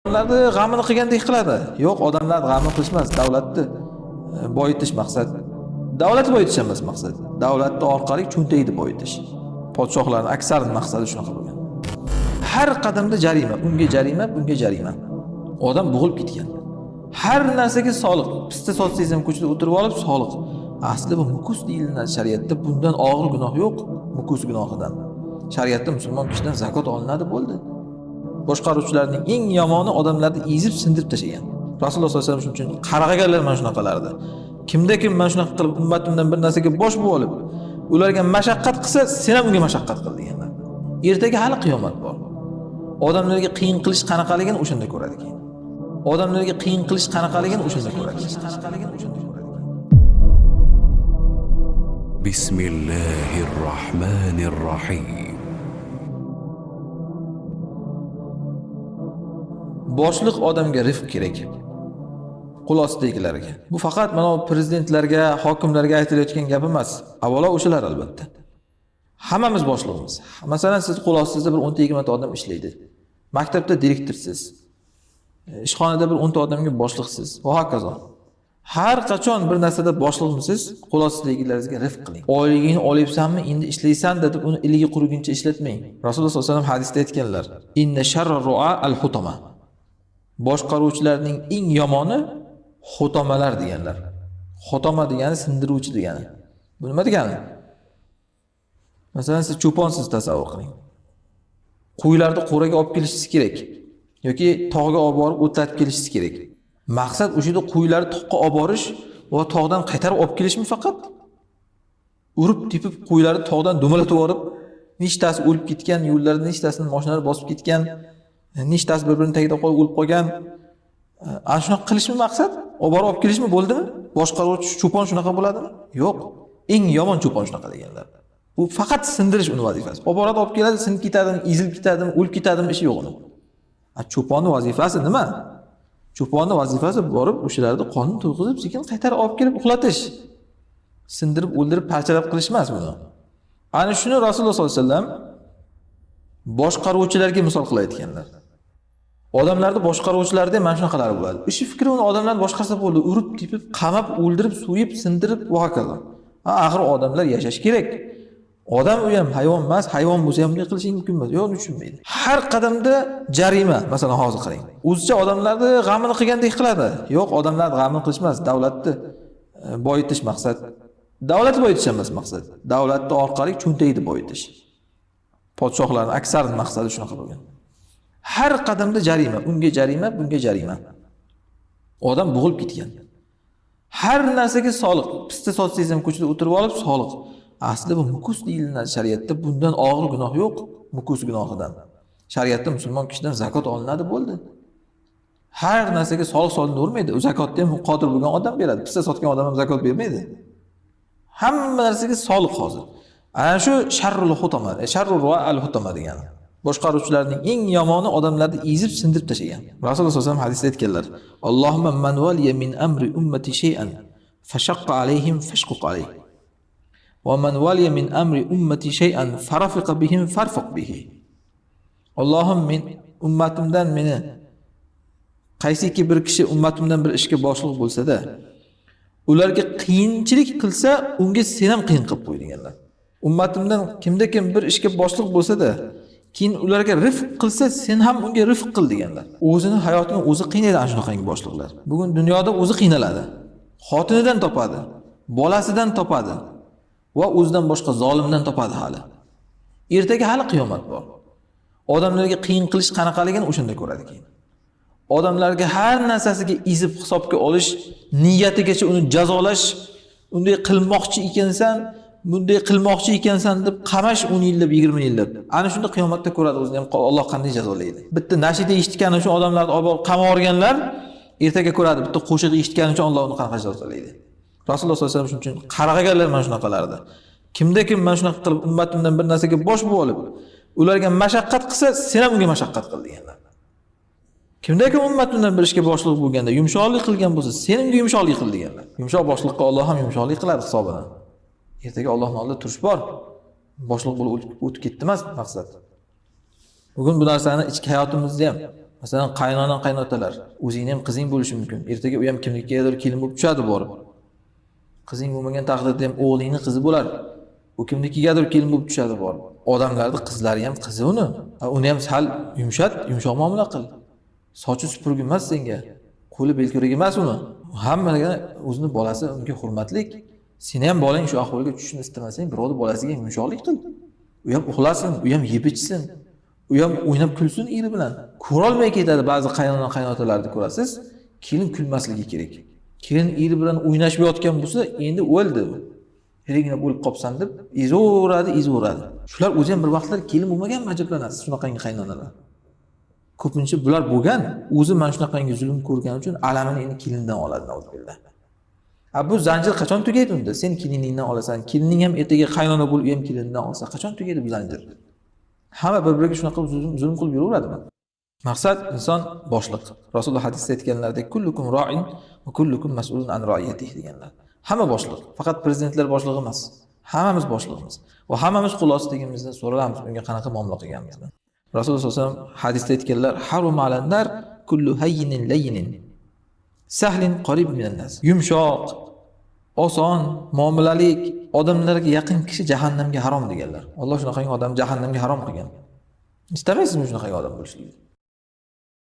Odamlarni g'amini qilgandek qiladi. Yo'q, odamlar g'amini qilishmas, davlatni boyitish maqsad. Davlat boyitish emas maqsad. Davlatni orqali cho'ntagini boyitish. Podshohlarning aksar maqsadi shunaqa bo'lgan. Har qadamda jarima, unga jarima, bunga jarima. Odam bo'g'ilib ketgan. Har narsaga soliq. Pista sotsangiz ham ko'chada o'tirib olib soliq. Asli bu mukus deyiladi shariatda. Bundan og'ir gunoh yo'q, mukus gunohidan. Shariatda musulmon kishidan zakot olinadi bo'ldi. Boshqaruvchilarning eng yomoni odamlarni ezib sindirib tashlagan. Rasululloh sollallohu alayhi vasallam shuning uchun qarg'aganlar mana shunaqalardi. Kimda-kim mana shunaqa qilib ummatimdan bir narsaga bosh bo'lib olib, ularga mashaqqat qilsa, sen ham unga mashaqqat qil deganlar. Ertaga hali qiyomat bor. Odamlarga qiyin qilish qanaqaligini o'shanda ko'radi keyin. Odamlarga qiyin qilish qanaqaligini o'shanda ko'radi. Bismillahirrohmanirrohim. Boshliq odamga rifq kerak. Qo'l ostidagilarga. Bu faqat mana prezidentlarga, hokimlarga aytilayotgan gap emas. Avvalo o'shalar albatta. Hammamiz boshlig'imiz. Masalan, siz qo'l ostingizda bir 10-20 ta odam ishlaydi. Maktabda direktorsiz. Ishxonada bir 10 ta odamga boshliqsiz va hokazo. Har qachon bir narsada boshliqmisiz, qo'l ostidagilaringizga rifq qiling. Oyligingni olyapsanmi, endi ishlaysan deb uni iligi quriguncha ishlatmang. Rasululloh sollallohu alayhi vasallam hadisda aytganlar: "Inna sharra ru'a al-hutama." Boshqaruvchilarning eng yomoni xutomalar deganlar. Xutoma degani sindiruvchi degani. Bu nima degani? Masalan, siz cho'ponsiz tasavvur qiling. Qo'ylarni qo'raga olib kelishingiz kerak yoki tog'ga olib borib o'tlatib kelishingiz kerak. Maqsad o'sha yerda qo'ylarni toqqa olib borish va tog'dan qaytarib olib kelishmi faqat? Urib tepib qo'ylarni tog'dan do'malatib yorib, nechtasi o'lib ketgan, yo'llarida nechtasini mashinalar bosib ketgan, nechtasi bir-birini tagida qolib o'lib qolgan. Ana shunaqa qilishmi maqsad? Olib borib olib kelishmi bo'ldimi? Boshqaruvchi cho'pon shunaqa bo'ladimi? Yo'q. Eng yomon cho'pon shunaqa deganlar. Bu faqat sindirish uni vazifasi. Olib boradi, olib keladi, sinib ketadimi, ezilib ketadimi, o'lib ketadimi ishi yo'q uni. Cho'ponning vazifasi nima? Cho'ponning vazifasi borib o'shalarni qonun to'yg'izib, sekin qaytarib olib kelib uxlatish. Sindirib, o'ldirib, parchalab qilish emas buni. Ana shuni Rasululloh sollallohu alayhi vasallam boshqaruvchilarga misol qilib aytganlar. Odamlarni boshqaruvchilarda mana shunaqalar bo'ladi. Ish fikri uni odamlarni boshqarsa bo'ldi, urib, tepib, qamab, o'ldirib, so'yib, sindirib va hokazo. Axir odamlar yashash kerak. Odam u ham hayvon emas, hayvon bo'lsa ham bunday qilish mumkin emas. Yo'q, tushunmaydi. Har qadamda jarima, masalan, hozir qarang. O'zicha odamlarni g'amini qilgandek qiladi. Yo'q, odamlar g'amini qilishmas, davlatni boyitish maqsad. Davlat boyitish emas maqsad. Davlatni orqali cho'ntagini boyitish. Podshohlarning aksar maqsadi shunaqa bo'lgan. Har qadamda jarima, unga jarima, bunga jarima. Odam bo'g'ilib ketgan. Har narsaga soliq. Pista sotsangiz ham ko'chada o'tirib olib soliq. Asli bu mukus deyiladi shariatda. Bundan og'ir gunoh yo'q, mukus gunohidan. Shariatda musulmon kishidan zakot olinadi bo'ldi. Har narsaga soliq solinavermaydi. O zakotni ham qodir bo'lgan odam beradi. Pista sotgan odam ham zakot bermaydi. Hamma narsaga soliq hozir. Ana shu sharrul hutama, sharrul ru'a al-hutama degani. Boshqaruvchilarning eng yomoni odamlarni ezib sindirib tashlagan. Rasululloh sollallohu alayhi vasallam hadisda aytganlar: "Allohumma man waliya min amri ummati shay'an fashaqqa alayhim fashquq alayh. Va man waliya min amri ummati shay'an farafiqa bihim farfuq bihi." Allohim men ummatimdan meni qaysiki bir kishi ummatimdan bir ishga boshliq bo'lsa-da, ularga qiyinchilik qilsa, unga sen ham qiyin qilib qo'y deganlar. Ummatimdan kimda-kim bir ishga boshliq bo'lsa-da, keyin ularga rifq qilsa, sen ham unga rifq qil deganlar. O'zini hayotini o'zi qiynaydi ana shunaqangi boshliqlar. Bugun dunyoda o'zi qiynaladi. Xotinidan topadi, bolasidan topadi va o'zidan boshqa zolimdan topadi hali. Ertaga hali qiyomat bor. Odamlarga qiyin qilish qanaqaligini o'shanda ko'radi keyin. Odamlarga har narsasiga ezib hisobga olish, niyatigacha uni jazolash, unday qilmoqchi ekansan, bunday qilmoqchi ekansan deb qamash 10 yillab, 20 yillab. Ana shunda qiyomatda ko'radi o'zini ham Alloh qanday jazolaydi. Bitta nashida eshitgani uchun odamlarni olib qamab o'rganlar, ertaga ko'radi bitta qo'shiq eshitgani uchun Alloh uni qanaqa jazolaydi. Rasululloh sollallohu alayhi vasallam shuning uchun qarg'aganlar mana shunaqalardi. Kimda-kim mana shunaqa qilib ummatimdan bir narsaga bosh bo'lib, ularga mashaqqat qilsa, sen ham unga mashaqqat qil deganlar. Kimda-kim ummatimdan bir ishga boshliq bo'lganda yumshoqlik qilgan bo'lsa, sen unga yumshoqlik qil deganlar. Yumshoq boshliqqa Alloh ham yumshoqlik qiladi hisobidan. Ertaga Allohning oldida turish bor. Boshliq bo'lib o'tib ketdi emas maqsad. Bugun bu narsani ichki hayotimizda ham Masalan, qaynona qaynotalar, o'zingni ham qizing bo'lishi mumkin. Ertaga u ham kimnikigadir kelin bo'lib tushadi borib. Qizing bo'lmagan taqdirda ham o'g'lingning qizi bo'lar. U kimnikigadir kelin bo'lib tushadi borib. Odamlarning qizlari ham qizi uni. Uni ham sal yumshoq muomala qil. Sochi supurgi emas senga. Qo'li belkurak emas uni. Hammaga o'zining bolasi unga hurmatlik. Seni ham bolang shu ahvolga tushishni istamasang, birovning bolasiga yumshoqlik qil. U ham uxlasin, u ham yeb ichsin. U ham o'ynab kulsin eri bilan. Ko'rolmay ketadi ba'zi qaynona qaynotalarni ko'rasiz. Kelin kulmasligi kerak. Kelin eri bilan o'ynashib yotgan bo'lsa, endi o'ldi. Erigina o'lib qopsan deb izaveradi. Shular o'zi ham bir vaqtlar kelin bo'lmagan majablanasiz shunaqangi qaynonalar. Ko'pincha bular bo'lgan, o'zi mana shunaqangi zulm ko'rgani uchun alamini endi kelindan oladi navzubillah. Bu zanjir qachon tugaydi unda? Sen keliningdan olasan, kelining ham ertaga qaynona bo'lib ham kelindan olsa, qachon tugaydi bu zanjir? Hamma bir-biriga shunaqa zulm qilib yuraveradimi? Maqsad inson boshliq. Rasululloh hadisda aytganlaridek kullukum ra'in va kullukum mas'ulun an ra'iyatihi deganlar. Hamma boshliq, faqat prezidentlar boshliq emas. Hammamiz boshliqmiz va hammamiz qul ostidagimizni so'raymiz, unga qanaqa muomala qilganimizni. Rasululloh sollallohu alayhi vasallam hadisda aytganlar, harum alannar kullu hayyinin layinin sahlin qarib minan nas. Yumshoq, oson, muomalalik, odamlarga yaqin kishi jahannamga harom deganlar. Alloh shunaqangi odam jahannamga harom qilgan. Istamaysizmi shunaqangi odam bo'lishlikni?